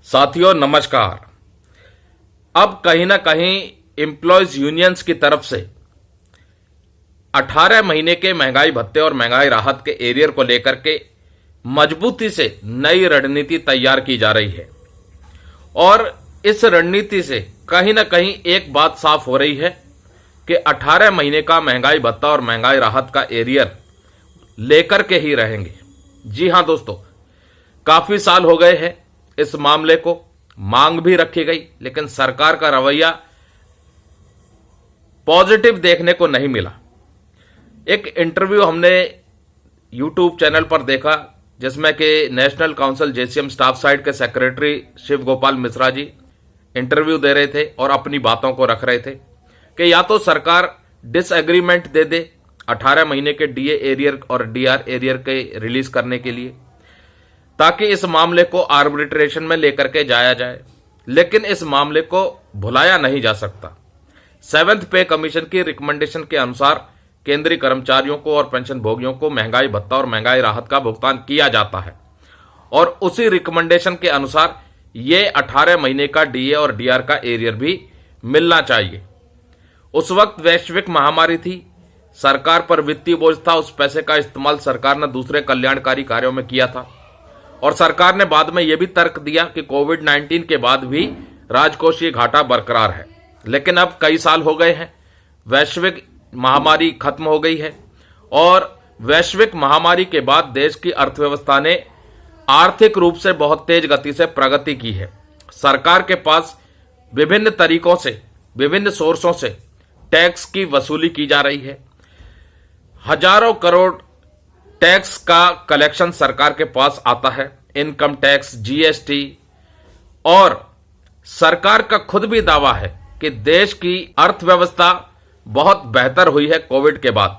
साथियों नमस्कार। अब कहीं ना कहीं एम्प्लॉयज यूनियंस की तरफ से 18 महीने के महंगाई भत्ते और महंगाई राहत के एरियर को लेकर के मजबूती से नई रणनीति तैयार की जा रही है और इस रणनीति से कहीं ना कहीं एक बात साफ हो रही है कि 18 महीने का महंगाई भत्ता और महंगाई राहत का एरियर लेकर के ही रहेंगे। जी हां दोस्तों, काफी साल हो गए हैं इस मामले को, मांग भी रखी गई, लेकिन सरकार का रवैया पॉजिटिव देखने को नहीं मिला। एक इंटरव्यू हमने यूट्यूब चैनल पर देखा जिसमें कि national council JCM staff side के सेक्रेटरी शिव गोपाल मिश्रा जी इंटरव्यू दे रहे थे और अपनी बातों को रख रहे थे कि या तो सरकार डिसएग्रीमेंट दे दे 18 महीने के डीए एरियर और डीआर एरियर के रिलीज करने के लिए, ताकि इस मामले को आर्बिट्रेशन में लेकर के जाया जाए, लेकिन इस मामले को भुलाया नहीं जा सकता। 7th पे कमीशन की रिकमेंडेशन के अनुसार केंद्रीय कर्मचारियों को और पेंशन भोगियों को महंगाई भत्ता और महंगाई राहत का भुगतान किया जाता है और उसी रिकमेंडेशन के अनुसार ये 18 महीने का डीए और डीआर का एरियर भी मिलना चाहिए। उस वक्त वैश्विक महामारी थी, सरकार पर वित्तीय बोझ था, उस पैसे का इस्तेमाल सरकार ने दूसरे कल्याणकारी कार्यों में किया था और सरकार ने बाद में यह भी तर्क दिया कि कोविड-19 के बाद भी राजकोषीय घाटा बरकरार है। लेकिन अब कई साल हो गए हैं, वैश्विक महामारी खत्म हो गई है और वैश्विक महामारी के बाद देश की अर्थव्यवस्था ने आर्थिक रूप से बहुत तेज गति से प्रगति की है। सरकार के पास विभिन्न तरीकों से, विभिन्न सोर्सों से टैक्स की वसूली की जा रही है। हजारों करोड़ टैक्स का कलेक्शन सरकार के पास आता है, इनकम टैक्स, जीएसटी, और सरकार का खुद भी दावा है कि देश की अर्थव्यवस्था बहुत बेहतर हुई है कोविड के बाद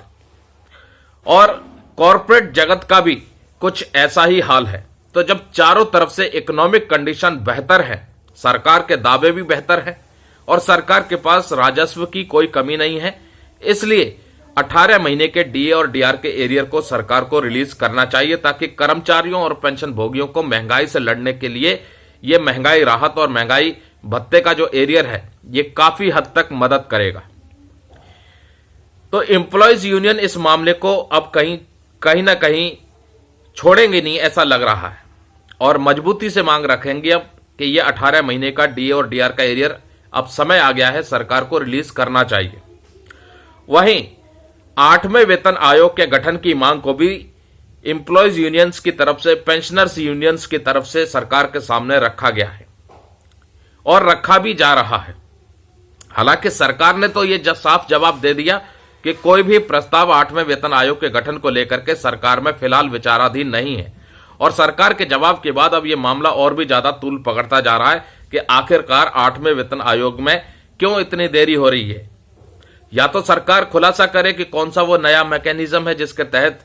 और कॉरपोरेट जगत का भी कुछ ऐसा ही हाल है। तो जब चारों तरफ से इकोनॉमिक कंडीशन बेहतर है, सरकार के दावे भी बेहतर है और सरकार के पास राजस्व की कोई कमी नहीं है, इसलिए 18 महीने के डीए और डीआर के एरियर को सरकार को रिलीज करना चाहिए ताकि कर्मचारियों और पेंशन भोगियों को महंगाई से लड़ने के लिए यह महंगाई राहत और महंगाई भत्ते का जो एरियर है ये काफी हद तक मदद करेगा। तो एम्प्लॉयज यूनियन इस मामले को अब कहीं ना कहीं छोड़ेंगे नहीं, ऐसा लग रहा है, और मजबूती से मांग रखेंगे अब कि यह 18 महीने का डीए और डीआर का एरियर अब समय आ गया है, सरकार को रिलीज करना चाहिए। वहीं 8वें वेतन आयोग के गठन की मांग को भी एम्प्लॉयज यूनियंस की तरफ से, पेंशनर्स यूनियंस की तरफ से सरकार के सामने रखा गया है और रखा भी जा रहा है। हालांकि सरकार ने तो ये साफ जवाब दे दिया कि कोई भी प्रस्ताव 8वें वेतन आयोग के गठन को लेकर के सरकार में फिलहाल विचाराधीन नहीं है और सरकार के जवाब के बाद अब यह मामला और भी ज्यादा तूल पकड़ता जा रहा है कि आखिरकार 8वें वेतन आयोग में क्यों इतनी देरी हो रही है। या तो सरकार खुलासा करे कि कौन सा वो नया मैकेनिज्म है जिसके तहत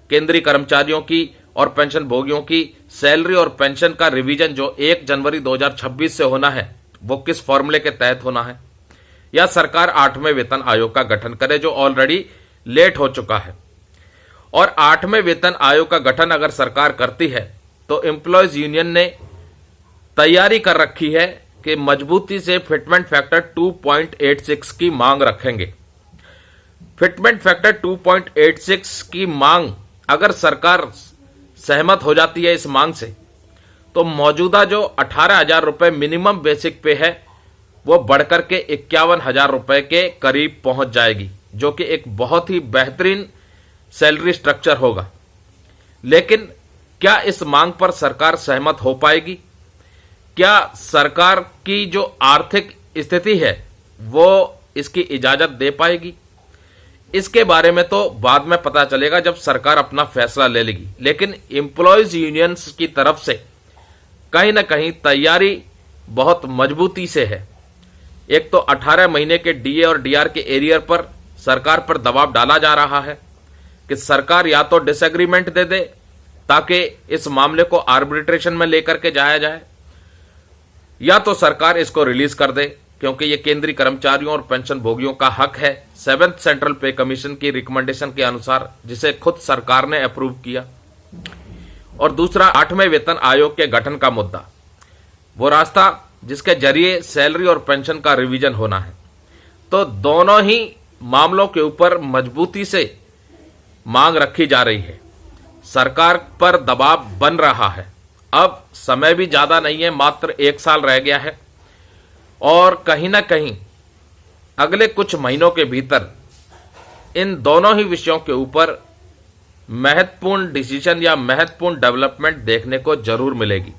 केंद्रीय कर्मचारियों की और पेंशन भोगियों की सैलरी और पेंशन का रिवीजन जो 1 जनवरी 2026 से होना है वो किस फॉर्मूले के तहत होना है, या सरकार 8वें वेतन आयोग का गठन करे जो ऑलरेडी लेट हो चुका है। और 8वें वेतन आयोग का गठन अगर सरकार करती है तो एम्प्लॉयज यूनियन ने तैयारी कर रखी है कि मजबूती से फिटमेंट फैक्टर 2.86 की मांग रखेंगे। फिटमेंट फैक्टर 2.86 की मांग अगर सरकार सहमत हो जाती है इस मांग से तो मौजूदा जो 18,000 रुपए मिनिमम बेसिक पे है वो बढ़कर के 51,000 रुपए के करीब पहुंच जाएगी, जो कि एक बहुत ही बेहतरीन सैलरी स्ट्रक्चर होगा। लेकिन क्या इस मांग पर सरकार सहमत हो पाएगी? क्या सरकार की जो आर्थिक स्थिति है वो इसकी इजाजत दे पाएगी? इसके बारे में तो बाद में पता चलेगा जब सरकार अपना फैसला ले लेगी। लेकिन एम्प्लॉयज यूनियंस की तरफ से कहीं ना कहीं तैयारी बहुत मजबूती से है। एक तो 18 महीने के डीए और डीआर के एरियर पर सरकार पर दबाव डाला जा रहा है कि सरकार या तो डिसएग्रीमेंट दे दे ताकि इस मामले को आर्बिट्रेशन में लेकर के जाया जाए, या तो सरकार इसको रिलीज कर दे क्योंकि ये केंद्रीय कर्मचारियों और पेंशन भोगियों का हक है 7th सेंट्रल पे कमीशन की रिकमेंडेशन के अनुसार, जिसे खुद सरकार ने अप्रूव किया। और दूसरा 8वें वेतन आयोग के गठन का मुद्दा। वो रास्ता जिसके जरिए सैलरी और पेंशन का रिवीजन होना है। तो दोनों ही मामलों के ऊपर मजबूती से मांग रखी जा रही है। सरकार पर दबाव बन रहा है। अब समय भी ज्यादा नहीं है, मात्र 1 साल रह गया है और कहीं ना कहीं अगले कुछ महीनों के भीतर इन दोनों ही विषयों के ऊपर महत्वपूर्ण डिसीजन या महत्वपूर्ण डेवलपमेंट देखने को जरूर मिलेगी।